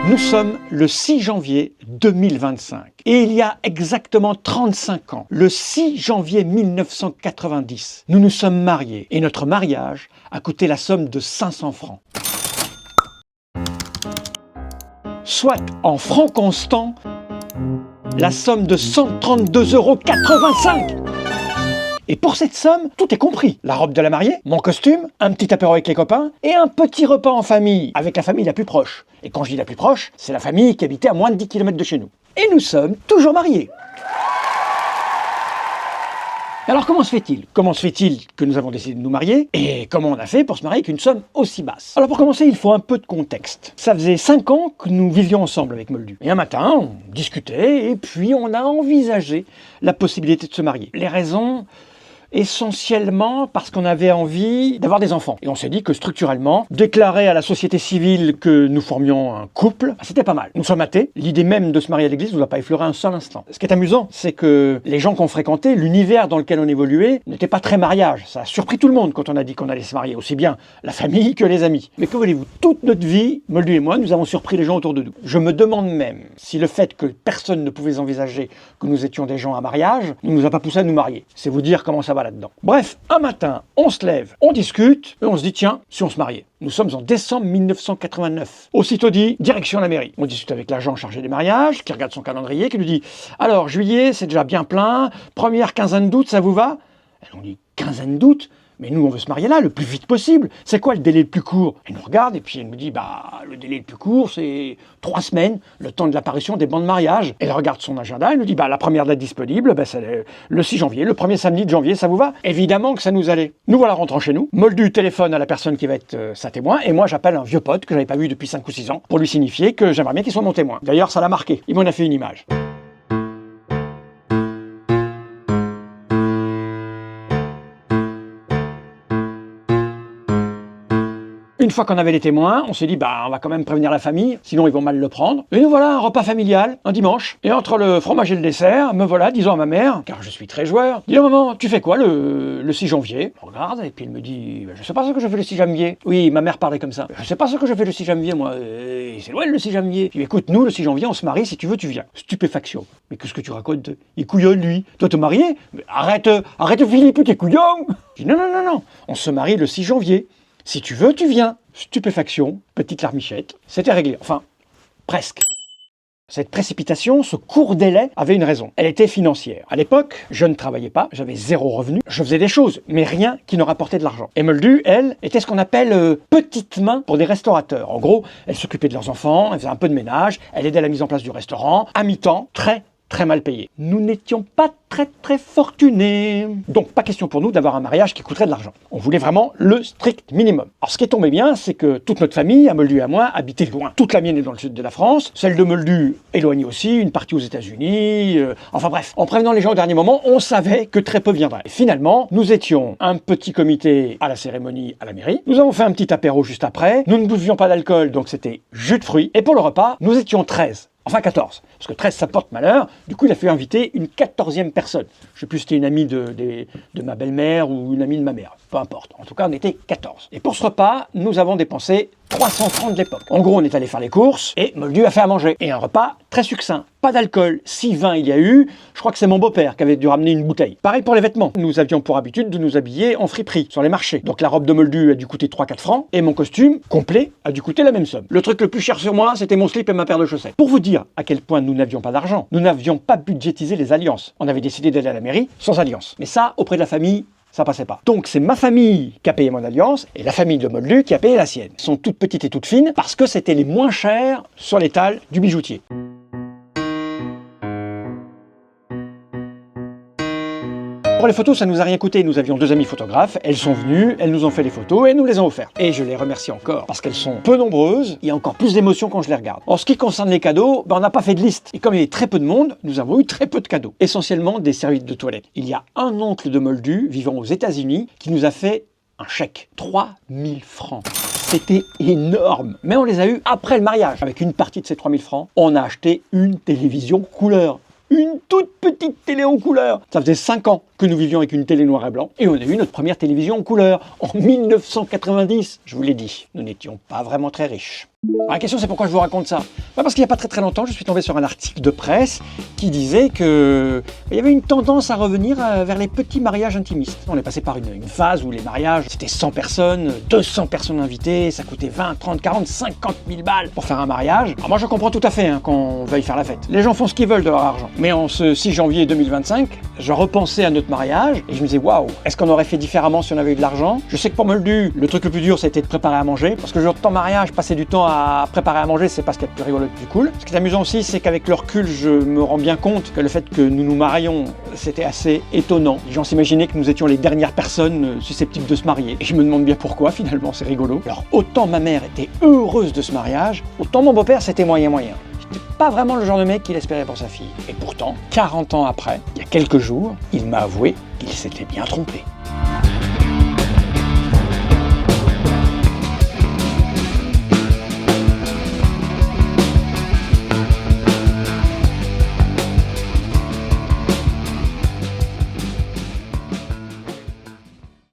Nous sommes le 6 janvier 2025 et il y a exactement 35 ans, le 6 janvier 1990, nous nous sommes mariés et notre mariage a coûté la somme de 500 francs. Soit en francs constants, la somme de 132,85 €. Et pour cette somme, tout est compris. La robe de la mariée, mon costume, un petit apéro avec les copains et un petit repas en famille, avec la famille la plus proche. Et quand je dis la plus proche, c'est la famille qui habitait à moins de 10 km de chez nous. Et nous sommes toujours mariés. Alors comment se fait-il? Comment se fait-il que nous avons décidé de nous marier? Et comment on a fait pour se marier avec une somme aussi basse? Alors pour commencer, il faut un peu de contexte. Ça faisait 5 ans que nous vivions ensemble avec Moldu. Et un matin, on discutait et puis on a envisagé la possibilité de se marier. Les raisons... essentiellement parce qu'on avait envie d'avoir des enfants. Et on s'est dit que structurellement, déclarer à la société civile que nous formions un couple, c'était pas mal. Nous sommes athées, l'idée même de se marier à l'église ne nous a pas effleuré un seul instant. Ce qui est amusant, c'est que les gens qu'on fréquentait, l'univers dans lequel on évoluait, n'était pas très mariage. Ça a surpris tout le monde quand on a dit qu'on allait se marier, aussi bien la famille que les amis. Mais que voulez-vous, toute notre vie, Moldu et moi, nous avons surpris les gens autour de nous. Je me demande même si le fait que personne ne pouvait envisager que nous étions des gens à mariage, ne nous a pas poussé à nous marier. C'est vous dire comment ça va là-dedans. Bref, un matin, on se lève, on discute, et on se dit, tiens, si on se mariait. Nous sommes en décembre 1989. Aussitôt dit, direction la mairie. On discute avec l'agent chargé des mariages, qui regarde son calendrier, qui nous dit, alors, juillet, c'est déjà bien plein, première quinzaine d'août, ça vous va? Et on dit, quinzaine d'août? Mais nous, on veut se marier là, le plus vite possible. C'est quoi le délai le plus court? Elle nous regarde et puis elle nous dit, bah, le délai le plus court, c'est 3 semaines, le temps de l'apparition des bancs de mariage. Elle regarde son agenda, elle nous dit, bah, la première date disponible, bah, c'est le 6 janvier, le premier samedi de janvier, ça vous va? Évidemment que ça nous allait. Nous voilà rentrant chez nous. Moldu téléphone à la personne qui va être sa témoin, et moi, j'appelle un vieux pote que j'avais pas vu depuis 5 ou 6 ans pour lui signifier que j'aimerais bien qu'il soit mon témoin. D'ailleurs, ça l'a marqué. Il m'en a fait une image. Une fois qu'on avait les témoins, on s'est dit, bah, on va quand même prévenir la famille, sinon ils vont mal le prendre. Et nous voilà, un repas familial, un dimanche. Et entre le fromage et le dessert, me voilà disant à ma mère, car je suis très joueur, dis maman, tu fais quoi le 6 janvier? Je regarde, et puis elle me dit, bah, je sais pas ce que je fais le 6 janvier. Oui, ma mère parlait comme ça. Je sais pas ce que je fais le 6 janvier, moi. C'est loin le 6 janvier. Puis écoute, nous, le 6 janvier, on se marie, si tu veux, tu viens. Stupéfaction. Mais qu'est-ce que tu racontes? Il couillonne, lui. Toi, te marier? Mais arrête, Philippe, t'es couillon. Je dis, non, on se marie le 6 janvier. Si tu veux, tu viens. Stupéfaction, petite larmichette, c'était réglé. Enfin, presque. Cette précipitation, ce court délai, avait une raison. Elle était financière. À l'époque, je ne travaillais pas, j'avais 0 revenu. Je faisais des choses, mais rien qui ne rapportait de l'argent. Et Moldu, elle, était ce qu'on appelle petite main pour des restaurateurs. En gros, elle s'occupait de leurs enfants, elle faisait un peu de ménage, elle aidait à la mise en place du restaurant, à mi-temps, très mal payé. Nous n'étions pas très fortunés. Donc pas question pour nous d'avoir un mariage qui coûterait de l'argent. On voulait vraiment le strict minimum. Alors ce qui est tombé bien, c'est que toute notre famille, à Moldu et à moi, habitait loin. Toute la mienne est dans le sud de la France, celle de Moldu éloignée aussi, une partie aux États-Unis. Enfin bref, en prévenant les gens au dernier moment, on savait que très peu viendraient. Et finalement, nous étions un petit comité à la cérémonie à la mairie. Nous avons fait un petit apéro juste après. Nous ne buvions pas d'alcool, donc c'était jus de fruits. Et pour le repas, nous étions 13. Enfin 14, parce que 13 ça porte malheur, du coup il a fallu inviter une 14e personne. Je ne sais plus si c'était une amie de ma belle-mère ou une amie de ma mère, peu importe. En tout cas on était 14. Et pour ce repas, nous avons dépensé 300 francs de l'époque. En gros on est allé faire les courses et Moldu a fait à manger. Et un repas très succinct, pas d'alcool, si vin il y a eu, je crois que c'est mon beau-père qui avait dû ramener une bouteille. Pareil pour les vêtements, nous avions pour habitude de nous habiller en friperie, sur les marchés. Donc la robe de Moldu a dû coûter 3-4 francs et mon costume, complet, a dû coûter la même somme. Le truc le plus cher sur moi, c'était mon slip et ma paire de chaussettes. Pour vous dire à quel point nous n'avions pas d'argent, nous n'avions pas budgétisé les alliances. On avait décidé d'aller à la mairie sans alliance. Mais ça, auprès de la famille, ça passait pas. Donc c'est ma famille qui a payé mon alliance et la famille de Moldu qui a payé la sienne. Elles sont toutes petites et toutes fines parce que c'était les moins chères sur l'étal du bijoutier. Pour les photos, ça nous a rien coûté. Nous avions 2 amies photographes, elles sont venues, elles nous ont fait les photos et nous les ont offertes. Et je les remercie encore parce qu'elles sont peu nombreuses. Il y a encore plus d'émotions quand je les regarde. En ce qui concerne les cadeaux, on n'a pas fait de liste. Et comme il y avait très peu de monde, nous avons eu très peu de cadeaux. Essentiellement des serviettes de toilette. Il y a un oncle de Moldu vivant aux États-Unis qui nous a fait un chèque. 3000 francs. C'était énorme. Mais on les a eus après le mariage. Avec une partie de ces 3000 francs, on a acheté une télévision couleur. une toute petite télé en couleur. Ça faisait 5 ans que nous vivions avec une télé noir et blanc et on a eu notre première télévision en couleur en 1990. Je vous l'ai dit, nous n'étions pas vraiment très riches. Alors la question c'est pourquoi je vous raconte ça? Parce qu'il n'y a pas très longtemps, je suis tombé sur un article de presse qui disait qu'il y avait une tendance à revenir vers les petits mariages intimistes. On est passé par une phase où les mariages, c'était 100 personnes, 200 personnes invitées, ça coûtait 20, 30, 40, 50 000 balles pour faire un mariage. Alors moi je comprends tout à fait qu'on veuille faire la fête. Les gens font ce qu'ils veulent de leur argent. Mais en ce 6 janvier 2025, je repensais à notre mariage et je me disais waouh, est-ce qu'on aurait fait différemment si on avait eu de l'argent? Je sais que pour Moldu, le truc le plus dur c'était de préparer à manger, parce que le jour de ton mariage, passer du temps à préparer à manger, c'est pas ce qu'il y a de plus rigolo, de plus cool. Ce qui est amusant aussi, c'est qu'avec le recul, je me rends bien compte que le fait que nous nous marions, c'était assez étonnant. Les gens s'imaginaient que nous étions les dernières personnes susceptibles de se marier. Et je me demande bien pourquoi, finalement, c'est rigolo. Alors, autant ma mère était heureuse de ce mariage, autant mon beau-père, c'était moyen. J'étais pas vraiment le genre de mec qu'il espérait pour sa fille. Et pourtant, 40 ans après, il y a quelques jours, il m'a avoué qu'il s'était bien trompé.